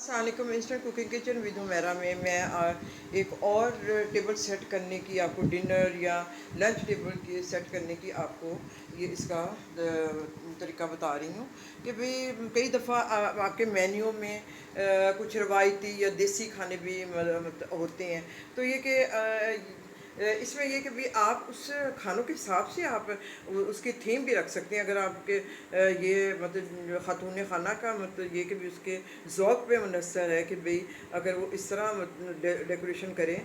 अस्सलाम वालेकुम। Instant cooking kitchen with Humaira में मैं एक और टेबल सेट करने की आपको डिनर या लंच टेबल की सेट करने की आपको ये इसका तरीका बता रही हूँ कि भाई कई दफ़ा आपके मेन्यू में कुछ रवायती या देसी खाने भी होते हैं। तो ये कि इसमें ये कि भी आप उस खानों के हिसाब से आप उसकी थीम भी रख सकते हैं। अगर आपके ये मतलब खातून खाना का मतलब ये कि भी उसके ज़ौक़ पे मुनहसर है कि भाई अगर वो इस तरह डेकोरेशन करें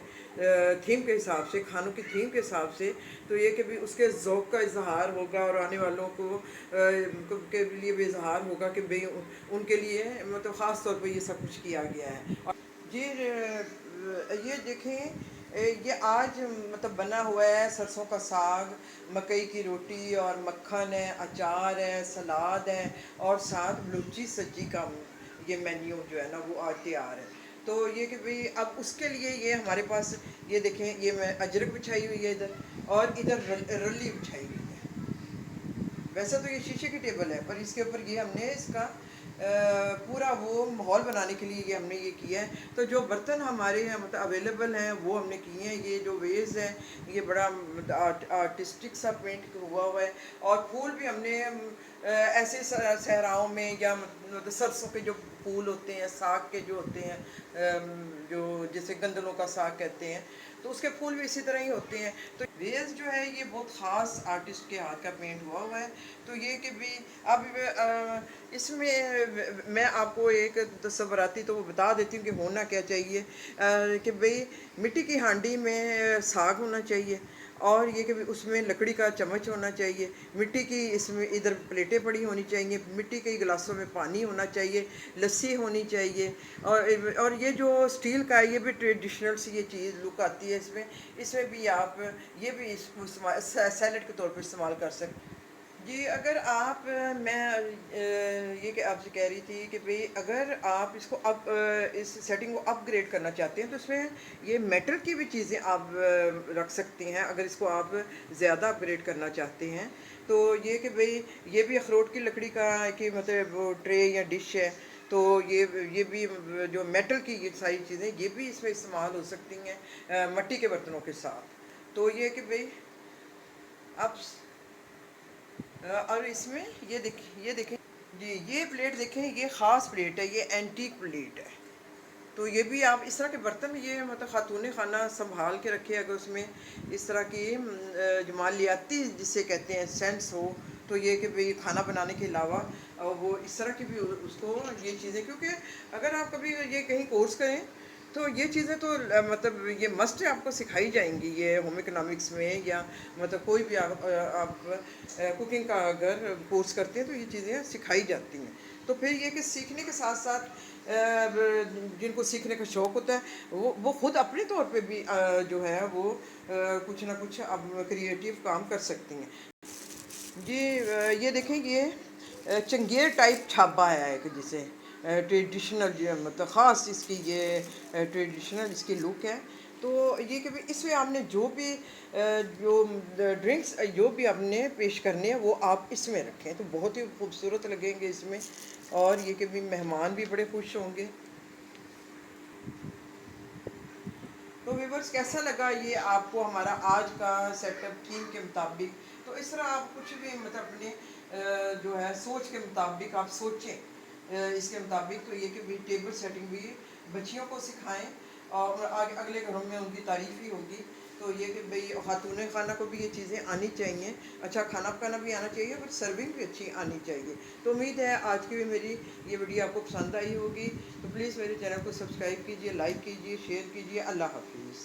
थीम के हिसाब से, खानों की थीम के हिसाब से, तो ये कि भी उसके ज़ौक़ का इजहार होगा और आने वालों को के लिए भी इजहार होगा कि भाई उनके लिए मतलब ख़ास तौर पे ये सब कुछ किया गया है। और ये देखें ये आज मतलब बना हुआ है सरसों का साग, मकई की रोटी और मक्खन है, अचार है, सलाद है और साथ बलूची सब्जी का ये मेन्यू जो है ना वो आज तैयार है। तो ये कि भाई अब उसके लिए ये हमारे पास ये देखें, ये मैं अजरक बिछाई हुई है इधर, और इधर रली बिछाई हुई है। वैसे तो ये शीशे की टेबल है पर इसके ऊपर ये हमने इसका पूरा वो माहौल बनाने के लिए ये हमने ये किया है। तो जो बर्तन हमारे यहाँ मतलब अवेलेबल हैं वो हमने किए हैं। ये जो वेज है ये बड़ा आर्टिस्टिक सा पेंट हुआ हुआ है, और फूल भी हमने ऐसे सहराओं में या मतलब सरसों के जो फूल होते हैं, साग के जो होते हैं, जो जैसे गंदलों का साग कहते हैं, तो उसके फूल भी इसी तरह ही होते हैं। तो वेज जो है ये बहुत ख़ास आर्टिस्ट के हाथ का पेंट हुआ हुआ है। तो ये कि भी अब इसमें मैं आपको एक तस्वराती तो वो बता देती हूँ कि होना क्या चाहिए। कि भाई मिट्टी की हांडी में साग होना चाहिए, और ये कि भी उसमें लकड़ी का चम्मच होना चाहिए, मिट्टी की इसमें इधर प्लेटें पड़ी होनी चाहिए, मिट्टी के गिलासों में पानी होना चाहिए, लस्सी होनी चाहिए। और ये जो स्टील का है ये भी ट्रेडिशनल सी ये चीज़ लुक आती है इसमें। इसमें भी आप ये भी सैलड के तौर पर इस्तेमाल कर सकते। जी, अगर आप ये कि आपसे कह रही थी कि भाई अगर आप इसको इस सेटिंग को अपग्रेड करना चाहते हैं तो इसमें ये मेटल की भी चीज़ें आप रख सकती हैं। अगर इसको आप ज़्यादा अपग्रेड करना चाहते हैं तो ये कि भाई ये भी अखरोट की लकड़ी का कि मतलब वो ट्रे या डिश है, तो ये भी जो मेटल की ये सारी चीज़ें ये भी इसमें इस्तेमाल हो सकती हैं मिट्टी के बर्तनों के साथ। तो ये कि भाई आप और इसमें ये देखें जी, ये प्लेट देखें, ये ख़ास प्लेट है, ये एंटीक प्लेट है। तो ये भी आप इस तरह के बर्तन ये मतलब खातून खाना संभाल के रखे, अगर उसमें इस तरह की जो मालियाती जिसे कहते हैं सेंस हो, तो ये कि भाई खाना बनाने के अलावा वो इस तरह की भी उसको ये चीज़ें, क्योंकि अगर आप कभी ये कहीं कोर्स करें तो ये चीज़ें तो मतलब ये मस्ट आपको सिखाई जाएंगी ये होम इकोनॉमिक्स में, या मतलब कोई भी आप कुकिंग का अगर कोर्स करते हैं तो ये चीज़ें सिखाई जाती हैं। तो फिर ये कि सीखने के साथ साथ जिनको सीखने का शौक़ होता है वो ख़ुद अपने तौर पे भी जो है वो कुछ ना कुछ अब क्रिएटिव काम कर सकती हैं। जी, ये देखें, ये चंगेर टाइप छाबा है एक, जिसे ट्रेडिशनल जो है मतलब ख़ास इसकी ये ट्रेडिशनल इसकी लुक है। तो ये कि भाई इसमें आपने जो भी जो ड्रिंक्स जो भी आपने पेश करने हैं वो आप इसमें रखें तो बहुत ही खूबसूरत लगेंगे इसमें, और ये कि भी मेहमान भी बड़े खुश होंगे। तो व्यूवर्स, कैसा लगा ये आपको हमारा आज का सेटअप थीम के मुताबिक? तो इस तरह आप कुछ भी मतलब अपने जो है सोच के मुताबिक आप सोचें इसके मुताबिक। तो ये कि भी टेबल सेटिंग भी बच्चियों को सिखाएं और आगे अगले घरों में उनकी तारीफ़ ही होगी। तो ये कि भाई खातून खाना को भी ये चीज़ें आनी चाहिए, अच्छा खाना पकाना भी आना चाहिए और सर्विंग भी अच्छी आनी चाहिए। तो उम्मीद है आज की भी मेरी ये वीडियो आपको पसंद आई होगी। तो प्लीज़ मेरे चैनल को सब्सक्राइब कीजिए, लाइक कीजिए, शेयर कीजिए। अल्लाह हाफिज़।